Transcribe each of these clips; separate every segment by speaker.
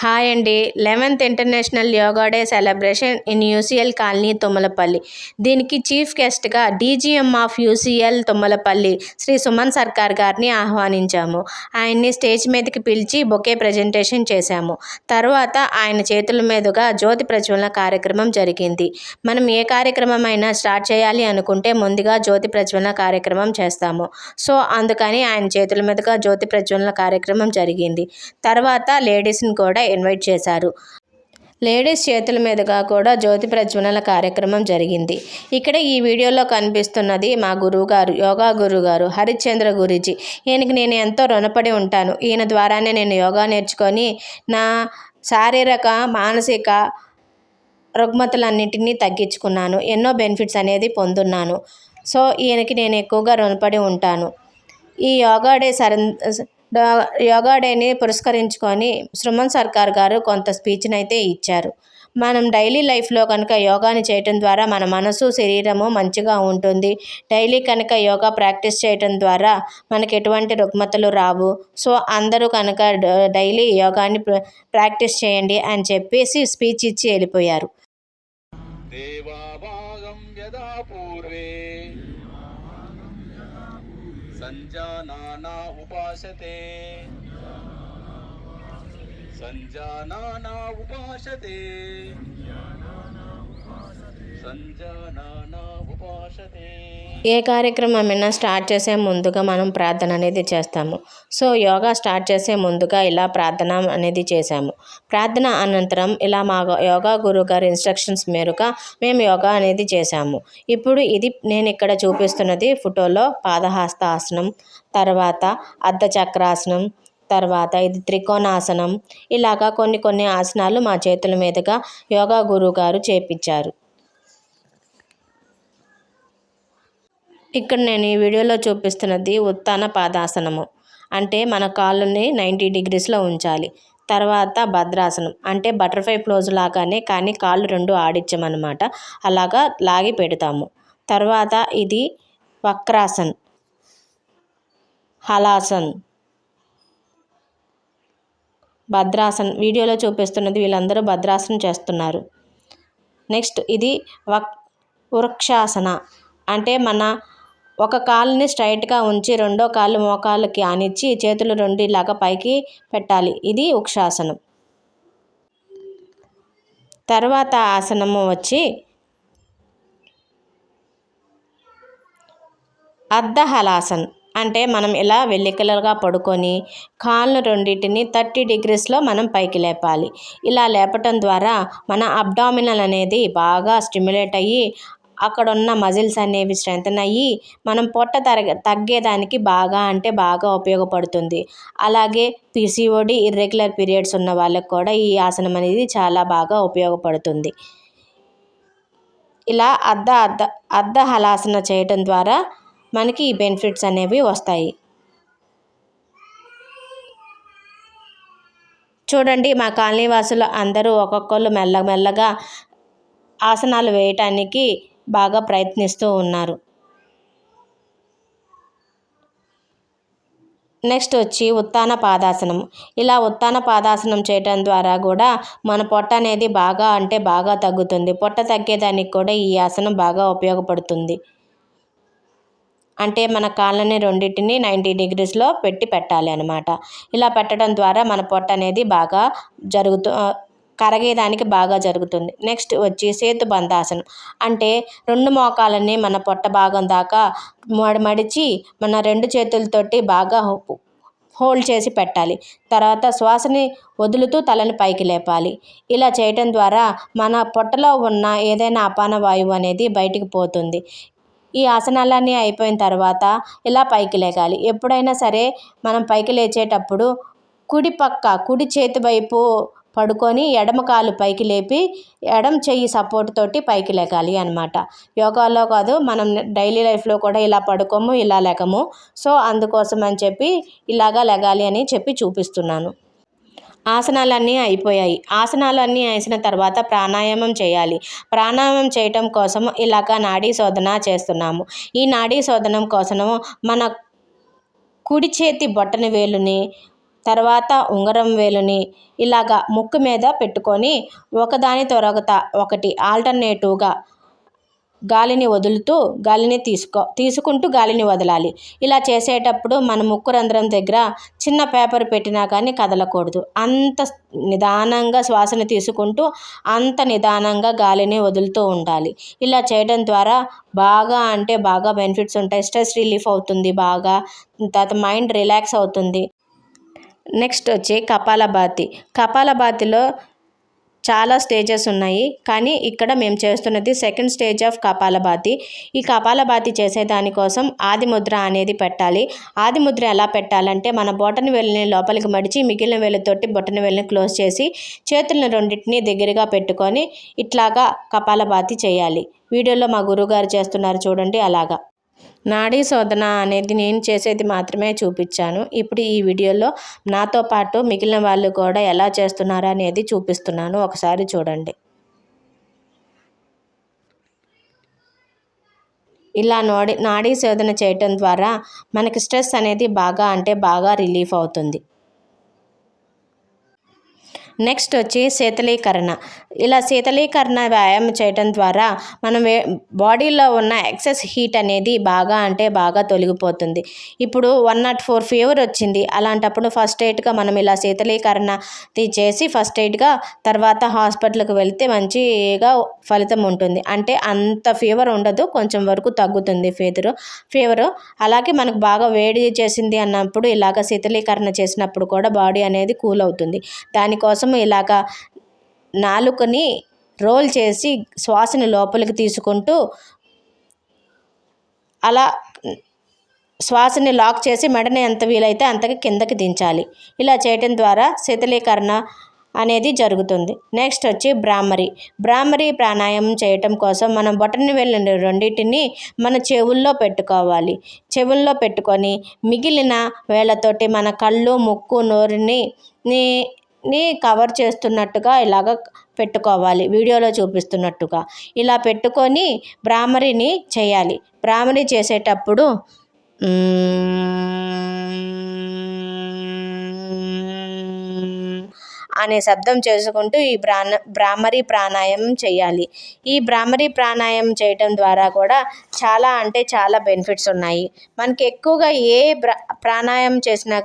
Speaker 1: Hi అండి. 11th international yoga day celebration in UCL colony Tummalapalli. దీనికి chief గెస్ట్గా DGM of UCL Tummalapalli Shri Suman Sarkar గారిని ఆహ్వానించాము. ఆయన్ని స్టేజ్ మీదకి పిలిచి బొకే ప్రజెంటేషన్ చేశాము. తర్వాత ఆయన చేతుల మీదుగా జ్యోతి ప్రజ్వలన కార్యక్రమం జరిగింది. మనం ఏ కార్యక్రమం అయినా స్టార్ట్ చేయాలి అనుకుంటే ముందుగా జ్యోతి ప్రజ్వలన కార్యక్రమం చేస్తాము. సో అందుకని ఆయన చేతుల మీదుగా జ్యోతి ప్రజ్వలన కార్యక్రమం జరిగింది. తర్వాత లేడీస్ని కూడా ఇన్వైట్ చేశారు. లేడీస్ చేతుల మీదుగా కూడా జ్యోతి ప్రజ్వలన కార్యక్రమం జరిగింది. ఇక్కడ ఈ వీడియోలో కనిపిస్తున్నది మా గురువుగారు, యోగా గురువుగారు హరిశ్చంద్ర గురూజీ. ఈయనకి నేను ఎంతో రుణపడి ఉంటాను. ఈయన ద్వారానే నేను యోగా నేర్చుకొని నా శారీరక మానసిక రుగ్మతలన్నింటినీ తగ్గించుకున్నాను. ఎన్నో బెనిఫిట్స్ అనేది పొందున్నాను. సో ఈయనకి నేను ఎక్కువగా రుణపడి ఉంటాను. ఈ యోగా డేని పురస్కరించుకొని సుమన్ సర్కార్ గారు కొంత స్పీచ్ని అయితే ఇచ్చారు. మనం డైలీ లైఫ్లో కనుక యోగాని చేయటం ద్వారా మన మనసు శరీరము మంచిగా ఉంటుంది. డైలీ కనుక యోగా ప్రాక్టీస్ చేయటం ద్వారా మనకి ఎటువంటి రుగ్మతలు రావు. సో అందరూ కనుక డైలీ యోగాని ప్రాక్టీస్ చేయండి అని చెప్పేసి స్పీచ్ ఇచ్చి వెళ్ళిపోయారు.
Speaker 2: సంజానానా ఉపాసతే సంజానానా ఉపాసతే సంజానానా ఉపాసతే.
Speaker 1: ఏ కార్యక్రమమైనా స్టార్ట్ చేసే ముందుగా మనం ప్రార్థన అనేది చేస్తాము. సో యోగా స్టార్ట్ చేసే ముందుగా ఇలా ప్రార్థన అనేది చేశాము. ప్రార్థన అనంతరం ఇలా మా యోగా గురువు గారి ఇన్స్ట్రక్షన్స్ మేరకు మేము యోగా అనేది చేశాము. ఇప్పుడు ఇది నేను ఇక్కడ చూపిస్తున్నది ఫోటోలో పాదహస్త ఆసనం, తర్వాత అర్ధచక్రాసనం, తర్వాత ఇది త్రికోణాసనం. ఇలాగా కొన్ని ఆసనాలు మా చేతుల మీదుగా యోగా గురువు గారు చేపించారు. ఇక్కడ నేను ఈ వీడియోలో చూపిస్తున్నది ఉత్తాన పాదాసనము. అంటే మన కాళ్ళని 90 degreesలో ఉంచాలి. తర్వాత భద్రాసనం అంటే బటర్ఫ్లై క్లోజ్ లాగానే, కానీ కాళ్ళు రెండు ఆడించమన్నమాట. అలాగా లాగి పెడతాము. తర్వాత ఇది వక్రాసన్, హలాసన్, భద్రాసన్. వీడియోలో చూపిస్తున్నది వీళ్ళందరూ భద్రాసనం చేస్తున్నారు. నెక్స్ట్ ఇది వృక్షాసన. అంటే మన ఒక కాలుని స్ట్రైట్గా ఉంచి రెండో కాళ్ళు మోకాళ్ళకి ఆనిచ్చి చేతులు రెండు ఇలాగా పైకి పెట్టాలి. ఇది వృక్షాసనం. తర్వాత ఆసనము వచ్చి అర్ధహలాసన్. అంటే మనం ఇలా వెల్లికలుగా పడుకొని కాళ్ళు రెండింటిని 30 degreesలో మనం పైకి లేపాలి. ఇలా లేపటం ద్వారా మన అబ్డామినల్ అనేది బాగా స్టిమ్యులేట్ అయ్యి అక్కడ ఉన్న మజిల్స్ అనేవి స్ట్రెంథన్ అయ్యి మనం పొట్ట తగ్గేదానికి బాగా ఉపయోగపడుతుంది. అలాగే పీసీఓడి ఇర్రెగ్యులర్ పీరియడ్స్ ఉన్న వాళ్ళకి కూడా ఈ ఆసనం అనేది చాలా బాగా ఉపయోగపడుతుంది. ఇలా అర్ధ హలాసన చేయటం ద్వారా మనకి ఈ బెనిఫిట్స్ అనేవి వస్తాయి. చూడండి, మా కాలనీ వాసులు అందరూ ఒక్కొక్కళ్ళు మెల్లగా ఆసనాలు వేయటానికి బాగా ప్రయత్నిస్తూ ఉన్నారు. నెక్స్ట్ వచ్చి ఉత్తాన పాదాసనం. ఇలా ఉత్తాన పాదాసనం చేయటం ద్వారా కూడా మన పొట్ట అనేది బాగా తగ్గుతుంది. పొట్ట తగ్గేదానికి కూడా ఈ ఆసనం బాగా ఉపయోగపడుతుంది. అంటే మన కాళ్ళని రెండింటిని 90 degreesలో పెట్టాలి అన్నమాట. ఇలా పెట్టడం ద్వారా మన పొట్ట అనేది బాగా కరగేదానికి బాగా జరుగుతుంది. నెక్స్ట్ వచ్చి సేతుబంధాసనం. అంటే రెండు మోకాలని మన పొట్ట భాగం దాకా మడిచి మన రెండు చేతులతోటి బాగా హోల్డ్ చేసి పెట్టాలి. తర్వాత శ్వాసని వదులుతూ తలని పైకి లేపాలి. ఇలా చేయటం ద్వారా మన పొట్టలో ఉన్న ఏదైనా అపాన వాయువు అనేది బయటికి పోతుంది. ఈ ఆసనాలన్నీ అయిపోయిన తర్వాత ఇలా పైకి లేగాలి. ఎప్పుడైనా సరే మనం పైకి లేచేటప్పుడు కుడి చేతి వైపు పడుకొని ఎడమ కాలు పైకి లేపి ఎడమ చెయ్యి సపోర్ట్ తోటి పైకి లేగాలి అన్నమాట. యోగాలో కాదు, మనం డైలీ లైఫ్లో కూడా ఇలా పడుకోము, ఇలా లేకము. సో అందుకోసం అని చెప్పి ఇలాగా లెగాలి అని చెప్పి చూపిస్తున్నాను. ఆసనాలన్నీ అయిపోయాయి. ఆసనాలన్నీ వేసిన తర్వాత ప్రాణాయామం చేయాలి. ప్రాణాయామం చేయటం కోసం ఇలాగ నాడీ శోధన చేస్తున్నాము. ఈ నాడీ శోధనం కోసము మన కుడి చేతి బొట్టన వేలుని తర్వాత ఉంగరం వేలుని ఇలాగా ముక్కు మీద పెట్టుకొని ఒకదాని తర్వాత ఒకటి ఆల్టర్నేటివ్గా గాలిని వదులుతూ తీసుకుంటూ గాలిని వదలాలి. ఇలా చేసేటప్పుడు మన ముక్కు రంధ్రం దగ్గర చిన్న పేపర్ పెట్టినా కానీ కదలకూడదు. అంత నిదానంగా శ్వాసను తీసుకుంటూ అంత నిదానంగా గాలిని వదులుతూ ఉండాలి. ఇలా చేయడం ద్వారా బాగా బెనిఫిట్స్ ఉంటాయి. స్ట్రెస్ రిలీఫ్ అవుతుంది, బాగా తర్వాత మైండ్ రిలాక్స్ అవుతుంది. నెక్స్ట్ వచ్చి కపాలభాతిలో చాలా స్టేజెస్ ఉన్నాయి, కానీ ఇక్కడ మేము చేస్తున్నది సెకండ్ స్టేజ్ ఆఫ్ కపాలభాతి. ఈ కపాలభాతి చేసేదానికోసం ఆదిముద్ర అనేది పెట్టాలి. ఆదిముద్ర ఎలా పెట్టాలంటే మన బొటన వేలుని లోపలికి మడిచి మిగిలిన వేలుతోటి బొటన వేలుని క్లోజ్ చేసి చేతులను రెండింటిని దగ్గరగా పెట్టుకొని ఇట్లాగా కపాలభాతి చేయాలి. వీడియోలో మా గురువుగారు చేస్తున్నారు చూడండి, అలాగా. నాడీ శోధన అనేది నేను చేసేది మాత్రమే చూపించాను. ఇప్పుడు ఈ వీడియోలో నాతో పాటు మిగిలిన వాళ్ళు కూడా ఎలా చేస్తున్నారు అనేది చూపిస్తున్నాను, ఒకసారి చూడండి. ఇలా నాడీ శోధన చేయటం ద్వారా మనకి స్ట్రెస్ అనేది బాగా రిలీఫ్ అవుతుంది. నెక్స్ట్ వచ్చి శీతలీకరణ. ఇలా శీతలీకరణ వ్యాయామం చేయటం ద్వారా మనం బాడీలో ఉన్న ఎక్సెస్ హీట్ అనేది బాగా తొలగిపోతుంది. ఇప్పుడు 104 ఫీవర్ వచ్చింది, అలాంటప్పుడు ఫస్ట్ ఎయిడ్గా మనం ఇలా శీతలీకరణ చేసి ఫస్ట్ ఎయిడ్గా తర్వాత హాస్పిటల్కి వెళ్తే మంచిగా ఫలితం ఉంటుంది. అంటే అంత ఫీవర్ ఉండదు, కొంచెం వరకు తగ్గుతుంది ఫీవరు. అలాగే మనకు బాగా వేడి చేసింది అన్నప్పుడు ఇలాగ శీతలీకరణ చేసినప్పుడు కూడా బాడీ అనేది కూల్ అవుతుంది. దానికోసం ఇలాగా నాలుకని రోల్ చేసి శ్వాసని లోపలికి తీసుకుంటూ అలా శ్వాసని లాక్ చేసి మెడని ఎంత వీలైతే అంతకి కిందకి దించాలి. ఇలా చేయటం ద్వారా శీతలీకరణ అనేది జరుగుతుంది. నెక్స్ట్ వచ్చి భ్రామరి ప్రాణాయామం చేయటం కోసం మనం బొటన వేళ్ళ రెండింటిని మన చెవుల్లో పెట్టుకోవాలి. చెవుల్లో పెట్టుకొని మిగిలిన వేళ్ళతోటి మన కళ్ళు, ముక్కు, నోరుని కవర్ చేస్తున్నట్టుగా ఇలాగ పెట్టుకోవాలి, వీడియోలో చూపిస్తున్నట్టుగా. ఇలా పెట్టుకొని భ్రామరిని చేయాలి. భ్రామరి చేసేటప్పుడు అనే శబ్దం చేసుకుంటూ ఈ భ్రామరి ప్రాణాయామం చేయాలి. ఈ భ్రామరి ప్రాణాయామం చేయటం ద్వారా కూడా చాలా బెనిఫిట్స్ ఉన్నాయి. మనకి ఎక్కువగా ఏ ప్రాణాయామం చేసినా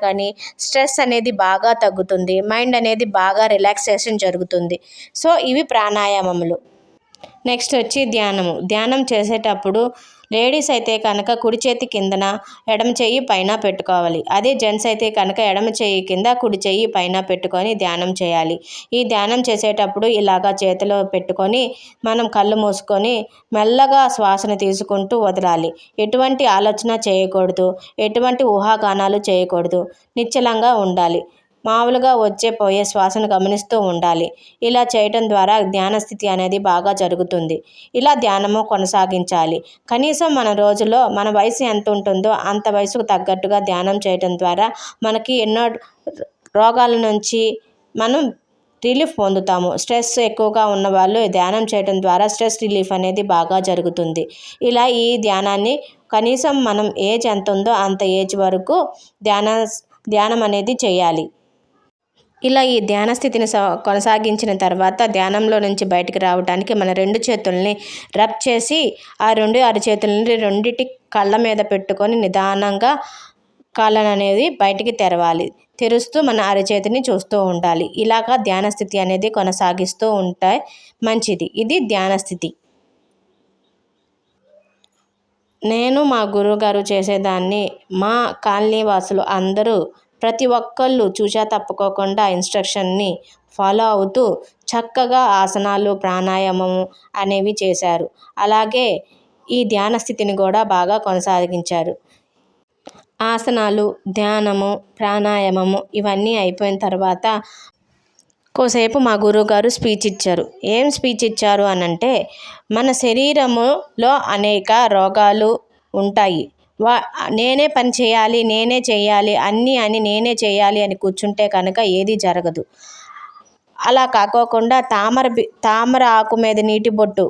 Speaker 1: కానీ స్ట్రెస్ అనేది బాగా తగ్గుతుంది, మైండ్ అనేది బాగా రిలాక్సేషన్ జరుగుతుంది. సో ఇవి ప్రాణాయామములు. నెక్స్ట్ వచ్చి ధ్యానం చేసేటప్పుడు లేడీస్ అయితే కనుక కుడి చేతి కిందన ఎడమ చెయ్యి పైన పెట్టుకోవాలి. అదే జెంట్స్ అయితే కనుక ఎడమ చెయ్యి కింద కుడి చెయ్యి పైన పెట్టుకొని ధ్యానం చేయాలి. ఈ ధ్యానం చేసేటప్పుడు ఇలాగా చేతిలో పెట్టుకొని మనం కళ్ళు మూసుకొని మెల్లగా శ్వాసను తీసుకుంటూ వదలాలి. ఎటువంటి ఆలోచన చేయకూడదు, ఎటువంటి ఊహాగానాలు చేయకూడదు, నిశ్చలంగా ఉండాలి. మామూలుగా పోయే శ్వాసను గమనిస్తూ ఉండాలి. ఇలా చేయటం ద్వారా ధ్యాన స్థితి అనేది బాగా జరుగుతుంది. ఇలా ధ్యానము కొనసాగించాలి. కనీసం మన రోజులో మన వయసు ఎంత ఉంటుందో అంత వయసుకు తగ్గట్టుగా ధ్యానం చేయటం ద్వారా మనకి ఎన్నో రోగాల నుంచి మనం రిలీఫ్ పొందుతాము. స్ట్రెస్ ఎక్కువగా ఉన్న వాళ్ళు ధ్యానం చేయడం ద్వారా స్ట్రెస్ రిలీఫ్ అనేది బాగా జరుగుతుంది. ఇలా ఈ ధ్యానాన్ని కనీసం మనం ఏజ్ ఎంత ఉందో అంత ఏజ్ వరకు ధ్యానం అనేది చేయాలి. ఇలా ఈ ధ్యాన స్థితిని కొనసాగించిన తర్వాత ధ్యానంలో నుంచి బయటికి రావడానికి మన 2 చేతుల్ని రబ్ చేసి ఆ 2 అరచేతులని రెండిటి కళ్ళ మీద పెట్టుకొని నిదానంగా కాళ్ళను అనేది బయటికి తెరుస్తూ మన అరచేతిని చూస్తూ ఉండాలి. ఇలాగా ధ్యాన స్థితి అనేది కొనసాగిస్తూ ఉంటే మంచిది. ఇది ధ్యాన స్థితి. నేను మా గురువుగారు చేసేదాన్ని మా కాలనీ వాసులు అందరూ ప్రతి ఒక్కళ్ళు చూసా తప్పుకోకుండా ఇన్స్ట్రక్షన్ని ఫాలో అవుతూ చక్కగా ఆసనాలు, ప్రాణాయామము అనేవి చేశారు. అలాగే ఈ ధ్యాన స్థితిని కూడా బాగా కొనసాగించారు. ఆసనాలు, ధ్యానము, ప్రాణాయామము ఇవన్నీ అయిపోయిన తర్వాత కోసేపు మా గురువుగారు స్పీచ్ ఇచ్చారు. ఏం స్పీచ్ ఇచ్చారు అనంటే, మన శరీరములో అనేక రోగాలు ఉంటాయి. నేనే పని చేయాలి, నేనే చేయాలి నేనే చేయాలి అని కూర్చుంటే కనుక ఏది జరగదు. అలా కాకోకుండా తామర ఆకు మీద నీటి బొట్టు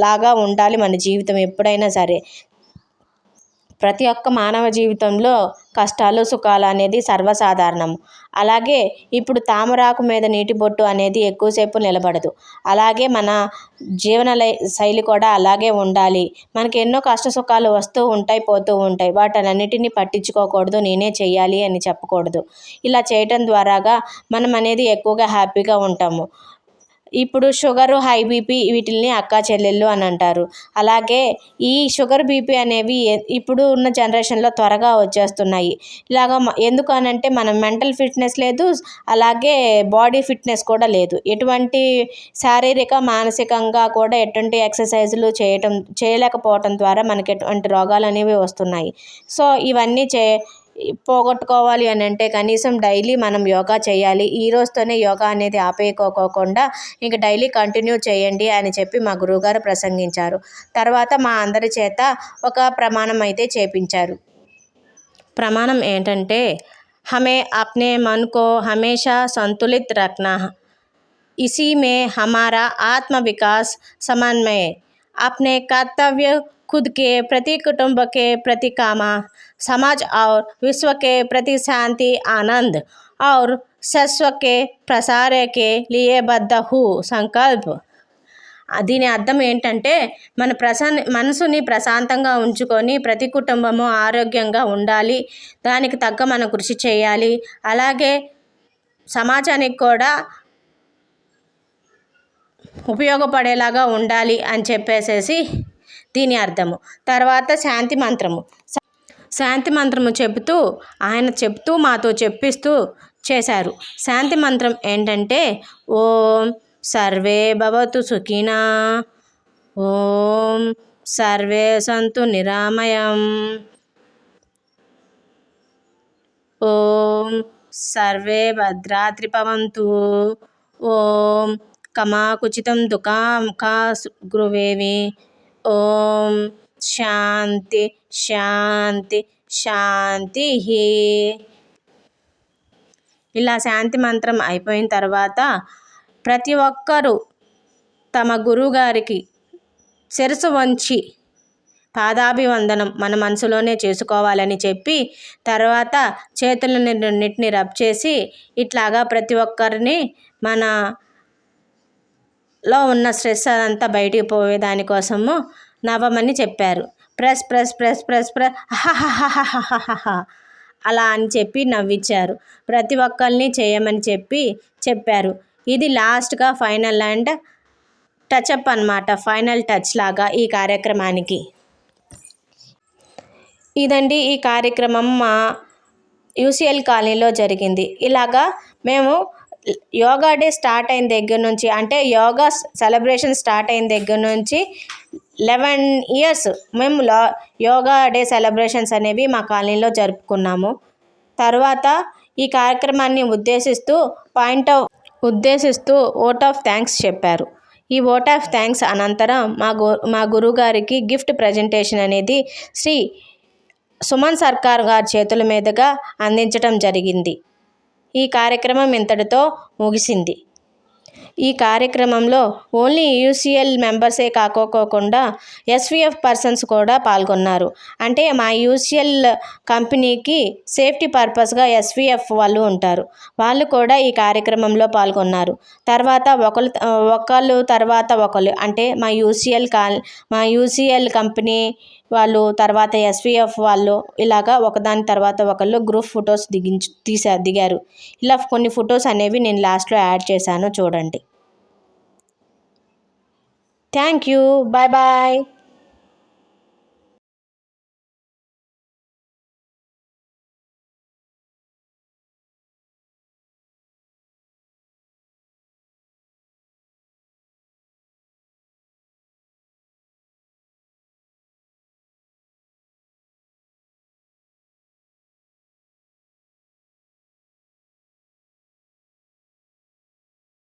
Speaker 1: లాగా ఉండాలి మన జీవితం ఎప్పుడైనా సరే. ప్రతి ఒక్క మానవ జీవితంలో కష్టాలు సుఖాలు అనేది సర్వసాధారణం. అలాగే ఇప్పుడు తామరాకు మీద నీటి బొట్టు అనేది ఎక్కువసేపు నిలబడదు. అలాగే మన జీవన శైలి కూడా అలాగే ఉండాలి. మనకి ఎన్నో కష్ట సుఖాలు వస్తూ ఉంటాయి, పోతూ ఉంటాయి. వాటన్నిటిని పట్టించుకోకూడదు, నేనే చెయ్యాలి అని చెప్పకూడదు. ఇలా చేయటం ద్వారాగా మనం అనేది ఎక్కువగా హ్యాపీగా ఉంటాము. ఇప్పుడు షుగరు, హై బీపీ వీటిల్ని అక్కా చెల్లెళ్ళు అని అంటారు. అలాగే ఈ షుగర్, బీపీ అనేవి ఇప్పుడు ఉన్న జనరేషన్లో త్వరగా వచ్చేస్తున్నాయి. ఇలాగ ఎందుకు అనంటే మనం మెంటల్ ఫిట్నెస్ లేదు, అలాగే బాడీ ఫిట్నెస్ కూడా లేదు. ఎటువంటి శారీరక మానసికంగా కూడా ఎటువంటి ఎక్సర్సైజులు చేయలేకపోవటం ద్వారా మనకి ఎటువంటి రోగాలు అనేవి వస్తున్నాయి. సో ఇవన్నీ పోగొట్టుకోవాలి అని అంటే కనీసం డైలీ మనం యోగా చేయాలి. ఈ రోజుతోనే యోగా అనేది ఆపేయకోకుండా ఇంక డైలీ కంటిన్యూ చేయండి అని చెప్పి మా గురువుగారు ప్రసంగించారు. తర్వాత మా అందరి చేత ఒక ప్రమాణం అయితే చేపించారు. ప్రమాణం ఏంటంటే, హమే అప్నే మన్ కో హమేషా సంతులిత్ రఖ్నా, इसी में हमारा आत्म विकास समन्वय, अपने कर्तव्य खुद के प्रति, कुटुंब के प्रति, कामा समाज और विश्व के प्रति शांति, आनंद और सस्व के प्रसार के लिए बद्ध हूँ संकल्प. దీని అర్థం ఏంటంటే, మన మనసుని ప్రశాంతంగా ఉంచుకొని ప్రతి కుటుంబము ఆరోగ్యంగా ఉండాలి, దానికి తగ్గ మనం కృషి చేయాలి, అలాగే సమాజానికి కూడా ఉపయోగపడేలాగా ఉండాలి అని చెప్పేసేసి దీని అర్థము. తర్వాత శాంతి మంత్రము చెబుతూ మాతో చెప్పిస్తూ చేశారు. శాంతి మంత్రం ఏంటంటే, ఓం సర్వే భవతు సుఖినా, ఓం సర్వే సంతు నిరామయం, ఓం సర్వే భద్రాద్రి భవంతు, ఓం కమాకుచితం దుఃఖం గురువేమి, ఓం శాంతి శాంతి శాంతి. ఇలా శాంతి మంత్రం అయిపోయిన తర్వాత ప్రతి ఒక్కరూ తమ గురువుగారికి శిరస్సు వంచి పాదాభివందనం మన మనసులోనే చేసుకోవాలని చెప్పి, తర్వాత చేతులన్నిటిని రబ్ చేసి ఇట్లాగా ప్రతి ఒక్కరిని మనలో ఉన్న స్ట్రెస్ అదంతా బయటికి పోయే దానికోసము నవ్వమని చెప్పారు. Press press press press press అలా అని చెప్పి నవ్వించారు. ప్రతి ఒక్కరిని చేయమని చెప్పారు. ఇది లాస్ట్గా ఫైనల్ అండ్ టచ్అప్ అన్నమాట, ఫైనల్ టచ్ లాగా ఈ కార్యక్రమానికి. ఇదండి ఈ కార్యక్రమం మా యూసీఎల్ కాలనీలో జరిగింది. ఇలాగా మేము యోగా డే స్టార్ట్ అయిన దగ్గర నుంచి, అంటే యోగా సెలబ్రేషన్ స్టార్ట్ అయిన దగ్గర నుంచి 11 years మేము యోగా డే సెలబ్రేషన్స్ అనేవి మా కాలనీలో జరుపుకున్నాము. తర్వాత ఈ కార్యక్రమాన్ని ఉద్దేశిస్తూ ఓట్ ఆఫ్ థ్యాంక్స్ చెప్పారు. ఈ ఓట్ ఆఫ్ థ్యాంక్స్ అనంతరం మా గురువుగారికి గిఫ్ట్ ప్రజెంటేషన్ అనేది శ్రీ సుమన్ సర్కార్ గారి చేతుల మీదుగా అందించడం జరిగింది. ఈ కార్యక్రమం ఇంతటితో ముగిసింది. ఈ కార్యక్రమంలో ఓన్లీ యూసీఎల్ మెంబర్సే కాకోకుండా ఎస్వీఎఫ్ పర్సన్స్ కూడా పాల్గొన్నారు. అంటే మా యూసీఎల్ కంపెనీకి సేఫ్టీ పర్పస్గా ఎస్వీఎఫ్ వాళ్ళు ఉంటారు, వాళ్ళు కూడా ఈ కార్యక్రమంలో పాల్గొన్నారు. తర్వాత ఒకళ్ళు తర్వాత ఒకళ్ళు, అంటే మా యూసీఎల్ కంపెనీ వాళ్ళు, తర్వాత ఎస్వీఎఫ్ వాళ్ళు, ఇలాగా ఒకదాని తర్వాత ఒకళ్ళు గ్రూప్ ఫొటోస్ దిగారు. ఇలా కొన్ని ఫొటోస్ అనేవి నేను లాస్ట్లో యాడ్ చేశాను, చూడండి. Thank you, bye bye.